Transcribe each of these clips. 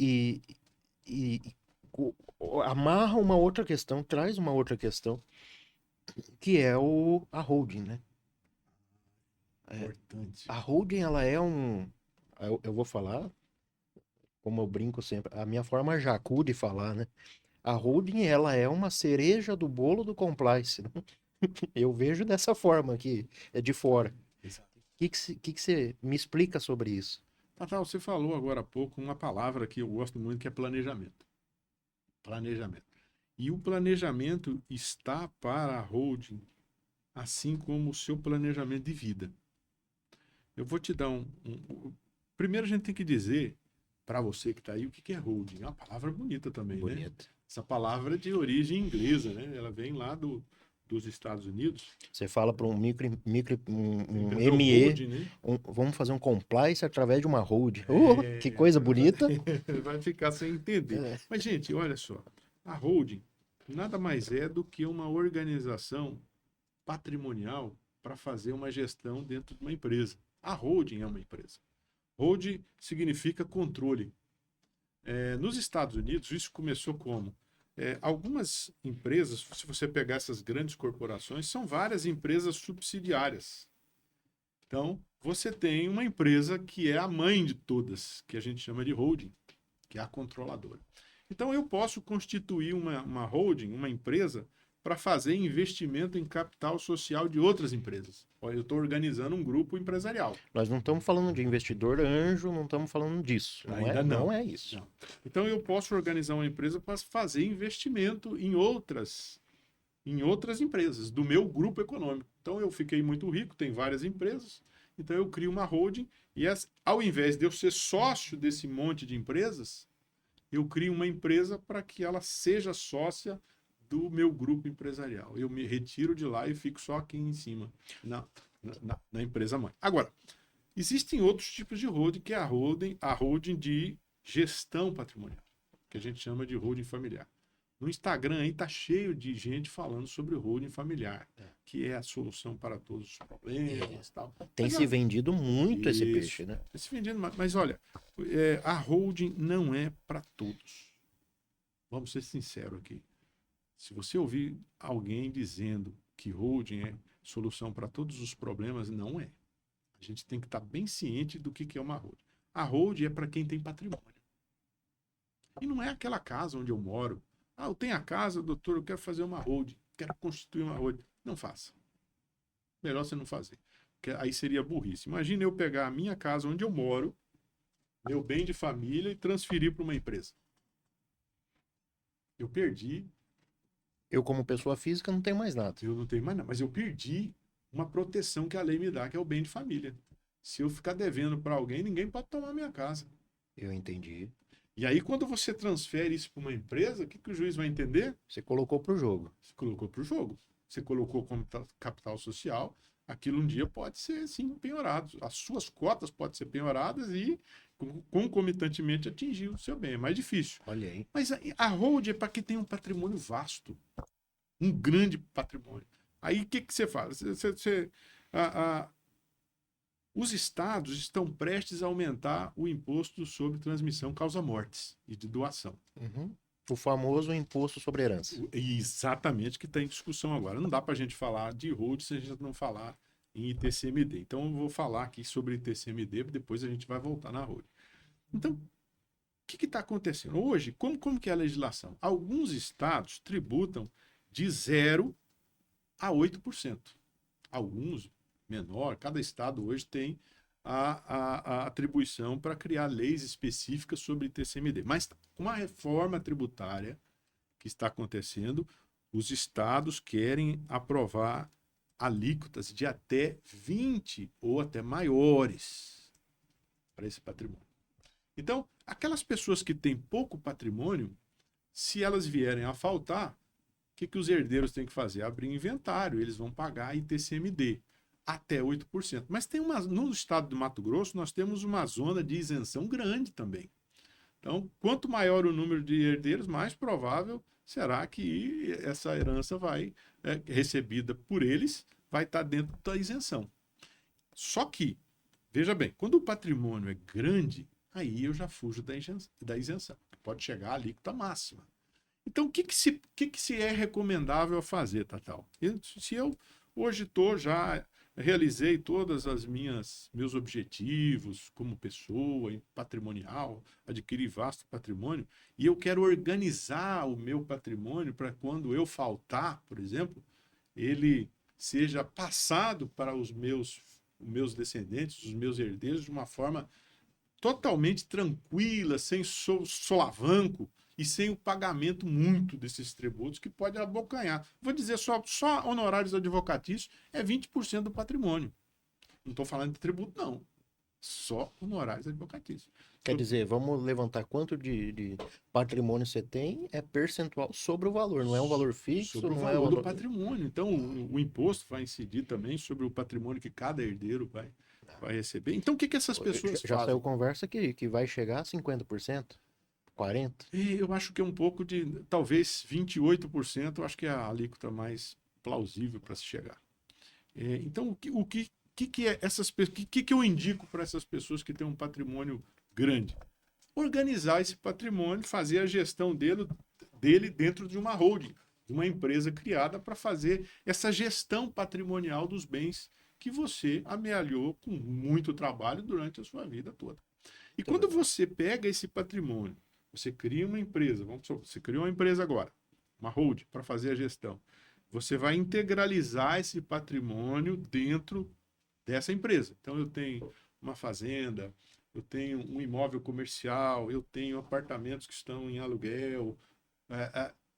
E, e amarra uma outra questão, traz uma outra questão, que é a holding, né? Importante. A holding, ela é um. Eu vou falar, como eu brinco sempre, a minha forma jacu de falar, né? A holding, ela é uma cereja do bolo do compliance, né? Eu vejo dessa forma aqui, é de fora. Exato. Que você me explica sobre isso? Natal, você falou agora há pouco uma palavra que eu gosto muito, que é planejamento. Planejamento. E o planejamento está para a holding, assim como o seu planejamento de vida. Eu vou te dar Primeiro a gente tem que dizer para você que está aí o que é holding. É uma palavra bonita também, né? Bonito. Essa palavra é de origem inglesa, né? Ela vem lá dos Estados Unidos. Você fala para um A um empresa é o ME, holding, né? vamos fazer um compliance através de uma hold. Que É, coisa bonita. vai ficar sem entender. É. Mas, gente, olha só. A holding nada mais é do que uma organização patrimonial para fazer uma gestão dentro de uma empresa. A holding é uma empresa. Holding significa controle. Nos Estados Unidos, isso começou como? Algumas empresas, se você pegar essas grandes corporações, são várias empresas subsidiárias. Então, você tem uma empresa que é a mãe de todas, que a gente chama de holding, que é a controladora. Então, eu posso constituir uma holding, uma empresa, para fazer investimento em capital social de outras empresas. Olha, eu estou organizando um grupo empresarial. Nós não estamos falando de investidor anjo, não estamos falando disso. Não é, Ainda não não. é isso. Não. Então, eu posso organizar uma empresa para fazer investimento em outras empresas do meu grupo econômico. Então eu fiquei muito rico, tem várias empresas, então eu crio uma holding e ao invés de eu ser sócio desse monte de empresas, eu crio uma empresa para que ela seja sócia do meu grupo empresarial. Eu me retiro de lá e fico só aqui em cima, na empresa mãe. Agora, existem outros tipos de holding, que é a holding de gestão patrimonial, que a gente chama de holding familiar. No Instagram aí tá cheio de gente falando sobre o holding familiar, que é a solução para todos os problemas, tal. Tem Mas se olha, vendido muito esse isso, peixe, né? tá se vendendo, mas olha, a holding não é para todos. Vamos ser sinceros aqui. Se você ouvir alguém dizendo que holding é solução para todos os problemas, não é. A gente tem que estar bem ciente do que é uma holding. A holding é para quem tem patrimônio. E não é aquela casa onde eu moro. Ah, eu tenho a casa, doutor, eu quero fazer uma holding, quero constituir uma holding. Não faça. Melhor você não fazer. Porque aí seria burrice. Imagina eu pegar a minha casa onde eu moro, meu bem de família, e transferir para uma empresa. Eu perdi, Eu, como pessoa física, não tenho mais nada. eu não tenho mais nada, mas eu perdi uma proteção que a lei me dá, que é o bem de família. Se eu ficar devendo para alguém, ninguém pode tomar minha casa. Eu entendi. E aí, quando você transfere isso para uma empresa, o que o juiz vai entender? Você colocou pro jogo. Você colocou para o jogo. Você colocou como capital social, aquilo um dia pode ser, sim, penhorado. As suas cotas podem ser penhoradas e, concomitantemente, atingir o seu bem. É mais difícil. Olha aí. Mas a hold é para quem tem um patrimônio vasto, um grande patrimônio. Aí, o que você faz? A, a, os estados estão prestes a aumentar o imposto sobre transmissão causa-mortes e de doação. Uhum. O famoso imposto sobre herança. Exatamente, que está em discussão agora. Não dá para a gente falar de hold se a gente não falar em ITCMD. Então, eu vou falar aqui sobre ITCMD, depois a gente vai voltar na hold. Então, o que está acontecendo? Hoje, como que é a legislação? Alguns estados tributam de 0 a 8%. Alguns menor, cada estado hoje tem a atribuição para criar leis específicas sobre ITCMD. Mas com a reforma tributária que está acontecendo, os estados querem aprovar alíquotas de até 20 ou até maiores para esse patrimônio. Então, aquelas pessoas que têm pouco patrimônio, se elas vierem a faltar, o que os herdeiros têm que fazer? Abrir inventário, eles vão pagar ITCMD até 8%. Mas no estado do Mato Grosso, nós temos uma zona de isenção grande também. Então, quanto maior o número de herdeiros, mais provável será que essa herança recebida por eles, vai estar dentro da isenção. Só que, veja bem, quando o patrimônio é grande, aí eu já fujo da isenção, que pode chegar à alíquota máxima. Então, o que se é recomendável fazer, Tatal? Se eu hoje já realizei todas as meus objetivos como pessoa, patrimonial, adquiri vasto patrimônio, e eu quero organizar o meu patrimônio para quando eu faltar, por exemplo, ele seja passado para os meus descendentes, os meus herdeiros, de uma forma totalmente tranquila, sem solavanco e sem o pagamento muito desses tributos que pode abocanhar. Vou dizer só honorários advocatícios é 20% do patrimônio. Não estou falando de tributo, não. Só honorários advocatícios. Quer dizer, vamos levantar quanto de patrimônio você tem, é percentual sobre o valor, não é um valor fixo, sobre o não valor é um do valor... patrimônio. Então, o imposto vai incidir também sobre o patrimônio que cada herdeiro vai receber. Então, o que essas pessoas Já fazem? saiu conversa que vai chegar a 50%, 40%. E eu acho que é um pouco de, talvez 28%, eu acho que é a alíquota mais plausível para se chegar. Então, o que é essas pessoas, que eu indico para essas pessoas que têm um patrimônio grande? Organizar esse patrimônio, fazer a gestão dele dentro de uma holding, de uma empresa criada para fazer essa gestão patrimonial dos bens que você amealhou com muito trabalho durante a sua vida toda. E quando você pega esse patrimônio, você cria uma empresa, você criou uma empresa agora, uma holding, para fazer a gestão. Você vai integralizar esse patrimônio dentro dessa empresa. Então, eu tenho uma fazenda, eu tenho um imóvel comercial, eu tenho apartamentos que estão em aluguel.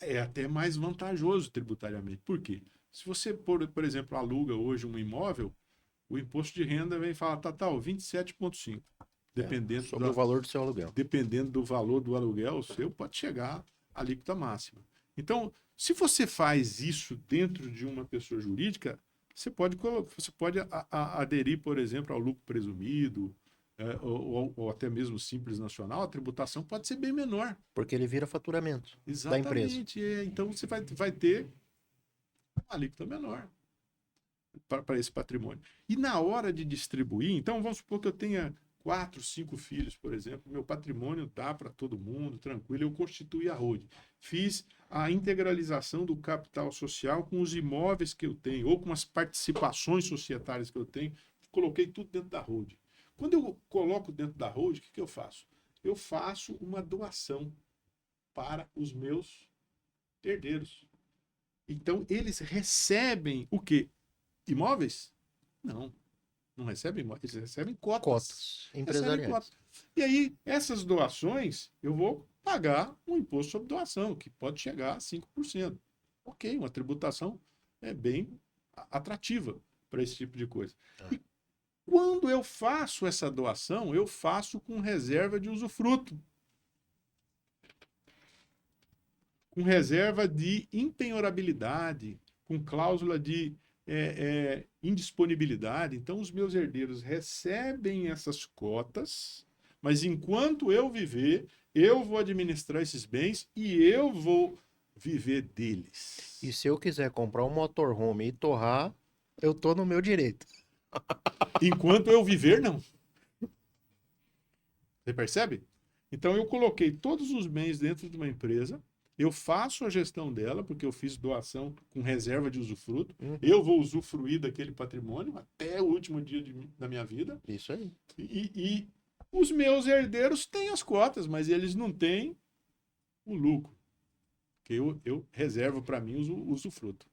É até mais vantajoso tributariamente. Por quê? Se você, por exemplo, aluga hoje um imóvel, o imposto de renda vem e fala, Tatal, 27,5%. Dependendo sobre o valor do seu aluguel. Dependendo do valor do aluguel, o seu pode chegar à alíquota máxima. Então, se você faz isso dentro de uma pessoa jurídica, você pode aderir, por exemplo, ao lucro presumido, ou até mesmo simples nacional, a tributação pode ser bem menor. Porque ele vira faturamento da empresa. Exatamente. Então, você vai ter uma alíquota menor para esse patrimônio. E na hora de distribuir, então vamos supor que eu tenha 4, 5 filhos, por exemplo, meu patrimônio dá para todo mundo, tranquilo, eu constituí a holding. Fiz a integralização do capital social com os imóveis que eu tenho, ou com as participações societárias que eu tenho, coloquei tudo dentro da holding. Quando eu coloco dentro da holding, o que eu faço? Eu faço uma doação para os meus herdeiros. Então, eles recebem o quê? Imóveis? Não. Não recebem imóveis, eles recebem cotas. Empresariais. Cotas. E aí, essas doações, eu vou pagar um imposto sobre doação, que pode chegar a 5%. Ok, uma tributação bem atrativa para esse tipo de coisa. E quando eu faço essa doação, eu faço com reserva de usufruto. Com reserva de impenhorabilidade, com cláusula de indisponibilidade. Então, os meus herdeiros recebem essas cotas, mas enquanto eu viver, eu vou administrar esses bens e eu vou viver deles. E se eu quiser comprar um motorhome e torrar, eu tô no meu direito. Enquanto eu viver, não. Você percebe? Então, eu coloquei todos os bens dentro de uma empresa, eu faço a gestão dela, porque eu fiz doação com reserva de usufruto. Eu vou usufruir daquele patrimônio até o último dia da minha vida. Isso aí. E os meus herdeiros têm as cotas, mas eles não têm o lucro. Porque eu reservo para mim o usufruto.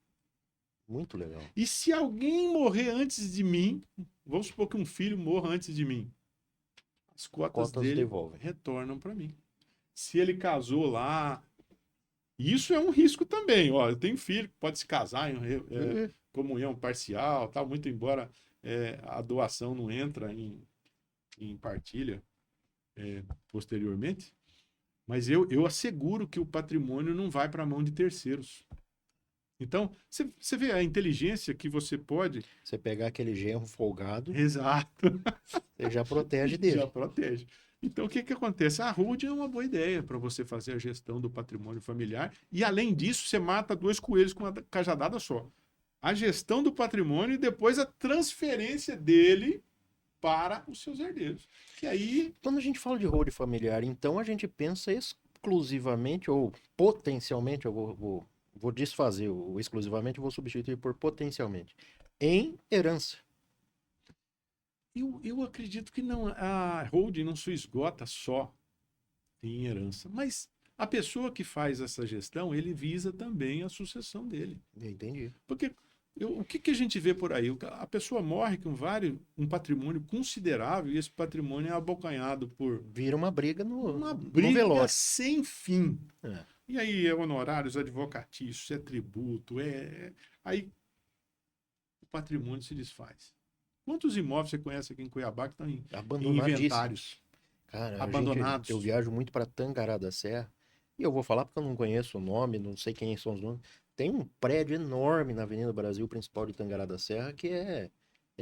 Muito legal. E se alguém morrer antes de mim, vamos supor que um filho morra antes de mim, as cotas dele devolvem. retornam para mim. Se ele casou lá... Isso é um risco também. Ó, eu tenho filho que pode se casar em comunhão parcial, tal, muito embora a doação não entra em partilha posteriormente. Mas eu asseguro que o patrimônio não vai para a mão de terceiros. Então, você vê a inteligência que você pode... Você pegar aquele genro folgado... Exato. Você já protege dele. Já protege. Então, o que acontece? A holding é uma boa ideia para você fazer a gestão do patrimônio familiar. E, além disso, você mata 2 coelhos com uma cajadada só. A gestão do patrimônio e depois a transferência dele para os seus herdeiros. E aí, Quando a gente fala de holding familiar, então a gente pensa exclusivamente ou potencialmente, vou desfazer o exclusivamente, eu vou substituir por potencialmente, em herança. eu acredito que não, a holding não se esgota só em herança, mas a pessoa que faz essa gestão, ele visa também a sucessão dele. Eu entendi. Porque o que a gente vê por aí? A pessoa morre com um patrimônio considerável e esse patrimônio é abocanhado por Vira uma briga uma no briga velório. sem fim. É. E aí é honorários advocatícios, é tributo, aí o patrimônio se desfaz. Quantos imóveis você conhece aqui em Cuiabá que estão em Abandonadíssimo. inventários Cara, abandonados? eu viajo muito para Tangará da Serra e eu vou falar porque eu não conheço o nome, não sei quem são os nomes. Tem um prédio enorme na Avenida Brasil principal de Tangará da Serra que é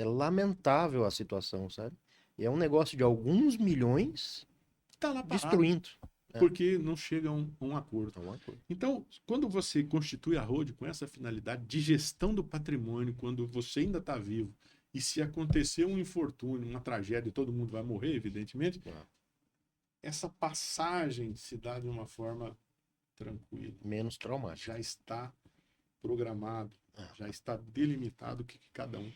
lamentável a situação, sabe? E é um negócio de alguns milhões Está lá parado, destruindo. É, porque não chega a um acordo. é uma coisa. Então, quando você constitui a holding com essa finalidade de gestão do patrimônio, quando você ainda está vivo, e se acontecer um infortúnio, uma tragédia, todo mundo vai morrer, evidentemente, É. essa passagem se dá de uma forma tranquila. Menos traumático. Já está programado, É. já está delimitado o que cada um